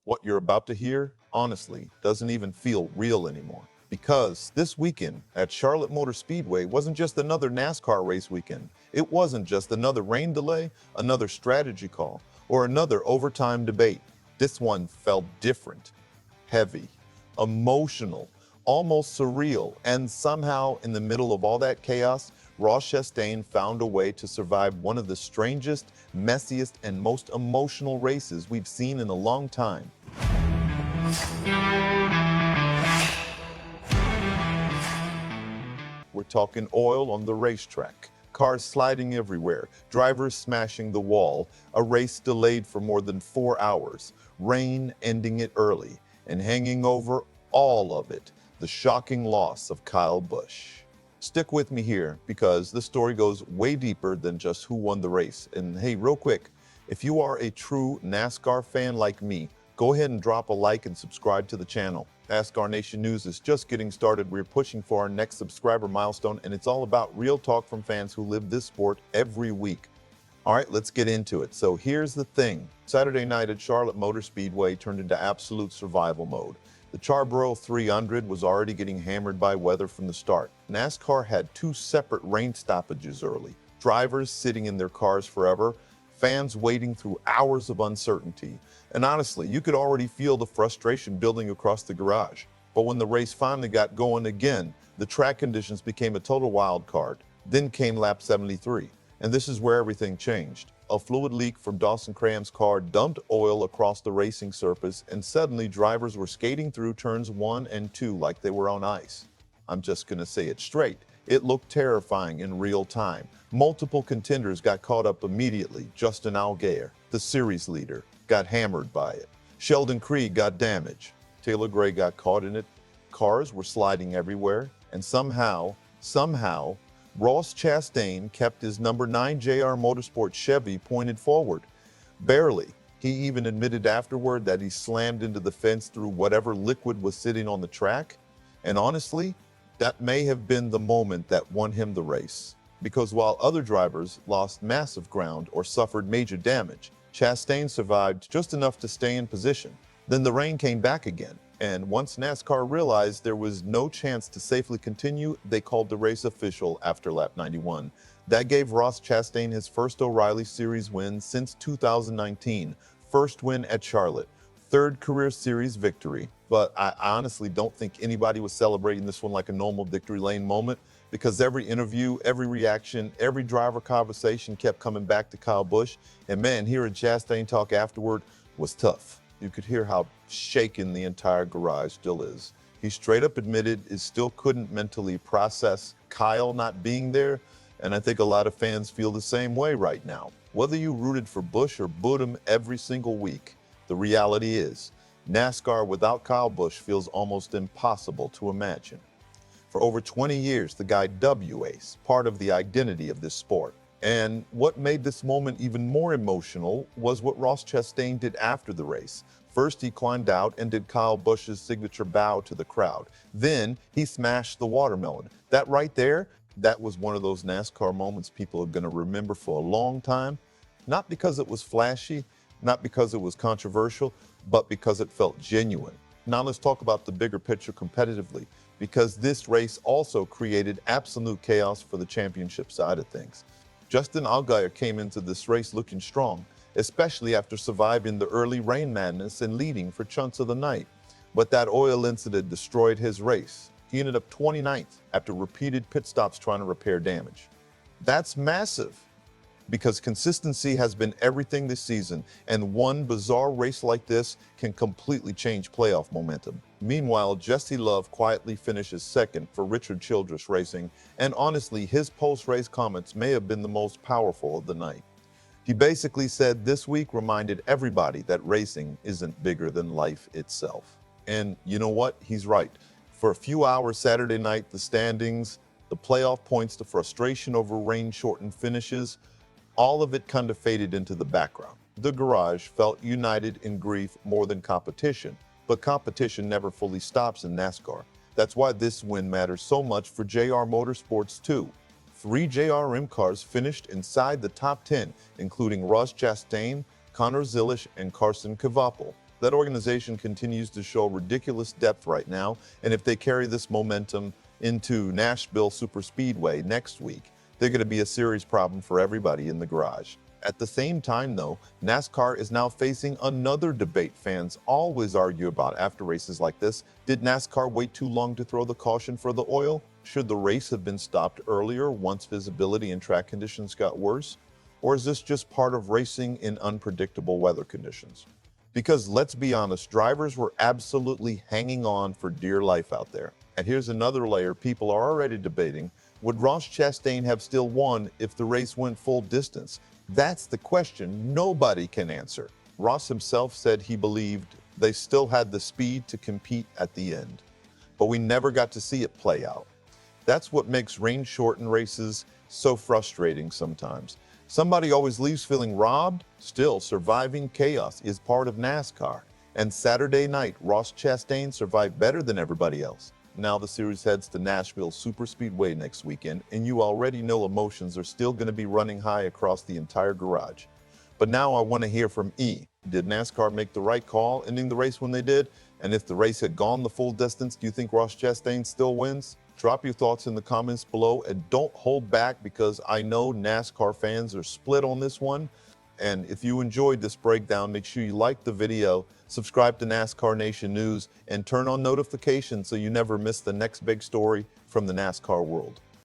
What you're about to hear, honestly, doesn't even feel real anymore. Because this weekend at Charlotte Motor Speedway wasn't just another NASCAR race weekend. It wasn't just another rain delay, another strategy call, or another overtime debate. This one felt different, heavy, emotional, almost surreal, and somehow in the middle of all that chaos, Ross Chastain found a way to survive one of the strangest, messiest, and most emotional races we've seen in a long time. We're talking oil on the racetrack, cars sliding everywhere, drivers smashing the wall, a race delayed for more than 4 hours, rain ending it early, and hanging over all of it, the shocking loss of Kyle Busch. Stick with me here because the story goes way deeper than just who won the race. And hey, real quick, if you are a true NASCAR fan like me, go ahead and drop a like and subscribe to the channel. NASCAR Nation News is just getting started. We're pushing for our next subscriber milestone, and it's all about real talk from fans who live this sport every week. All right, let's get into it. So here's the thing. Saturday night at Charlotte Motor Speedway turned into absolute survival mode. The Charborough 300 was already getting hammered by weather from the start. NASCAR had 2 separate rain stoppages early. Drivers sitting in their cars forever, fans waiting through hours of uncertainty. And honestly, you could already feel the frustration building across the garage. But when the race finally got going again, the track conditions became a total wild card. Then came lap 73. And this is where everything changed. A fluid leak from Dawson Cram's car dumped oil across the racing surface, and suddenly drivers were skating through turns 1 and 2 like they were on ice. I'm just going to say it straight. It looked terrifying in real time. Multiple contenders got caught up immediately. Justin Allgaier, the series leader, got hammered by it. Sheldon Creed got damaged. Taylor Gray got caught in it. Cars were sliding everywhere. And somehow, Ross Chastain kept his number 9 JR Motorsports Chevy pointed forward. Barely. He even admitted afterward that he slammed into the fence through whatever liquid was sitting on the track. And honestly, that may have been the moment that won him the race. Because while other drivers lost massive ground or suffered major damage, Chastain survived just enough to stay in position. Then the rain came back again. And once NASCAR realized there was no chance to safely continue, they called the race official after lap 91. That gave Ross Chastain his first O'Reilly Series win since 2019, first win at Charlotte, 3rd career series victory. But I honestly don't think anybody was celebrating this one like a normal victory lane moment, because every interview, every reaction, every driver conversation kept coming back to Kyle Busch. And man, hearing Chastain talk afterward was tough. You could hear how shaken the entire garage still is. He straight up admitted he still couldn't mentally process Kyle not being there, and I think a lot of fans feel the same way right now. Whether you rooted for Busch or booed him every single week, the reality is, NASCAR without Kyle Busch feels almost impossible to imagine. For over 20 years, the guy W-Ace, part of the identity of this sport. And what made this moment even more emotional was what Ross Chastain did after the race. First, he climbed out and did Kyle Busch's signature bow to the crowd. Then, he smashed the watermelon. That right there, that was one of those NASCAR moments people are going to remember for a long time. Not because it was flashy, not because it was controversial, but because it felt genuine. Now let's talk about the bigger picture competitively, because this race also created absolute chaos for the championship side of things. Justin Allgaier came into this race looking strong, especially after surviving the early rain madness and leading for chunks of the night. But that oil incident destroyed his race. He ended up 29th after repeated pit stops trying to repair damage. That's massive, because consistency has been everything this season, and one bizarre race like this can completely change playoff momentum. Meanwhile, Jesse Love quietly finishes second for Richard Childress Racing, and honestly, his post-race comments may have been the most powerful of the night. He basically said this week reminded everybody that racing isn't bigger than life itself. And you know what? He's right. For a few hours Saturday night, the standings, the playoff points, the frustration over rain-shortened finishes, all of it kind of faded into the background. The garage felt united in grief more than competition, but competition never fully stops in NASCAR. That's why this win matters so much for JR Motorsports too. 3 JRM cars finished inside the top 10, including Ross Chastain, Connor Zilisch, and Carson Kvapil. That organization continues to show ridiculous depth right now, and if they carry this momentum into Nashville Superspeedway next week, they're going to be a serious problem for everybody in the garage. At the same time, though, NASCAR is now facing another debate fans always argue about after races like this. Did NASCAR wait too long to throw the caution for the oil? Should the race have been stopped earlier once visibility and track conditions got worse? Or is this just part of racing in unpredictable weather conditions? Because let's be honest, drivers were absolutely hanging on for dear life out there. And here's another layer people are already debating. Would Ross Chastain have still won if the race went full distance? That's the question nobody can answer. Ross himself said he believed they still had the speed to compete at the end, but we never got to see it play out. That's what makes rain-shortened races so frustrating sometimes. Somebody always leaves feeling robbed. Still, surviving chaos is part of NASCAR. And Saturday night, Ross Chastain survived better than everybody else. Now the series heads to Nashville Superspeedway next weekend, and you already know emotions are still going to be running high across the entire garage. But now I want to hear from E. Did NASCAR make the right call ending the race when they did? And if the race had gone the full distance, do you think Ross Chastain still wins? Drop your thoughts in the comments below, and don't hold back because I know NASCAR fans are split on this one. And if you enjoyed this breakdown, make sure you like the video, subscribe to NASCAR Nation News, and turn on notifications so you never miss the next big story from the NASCAR world.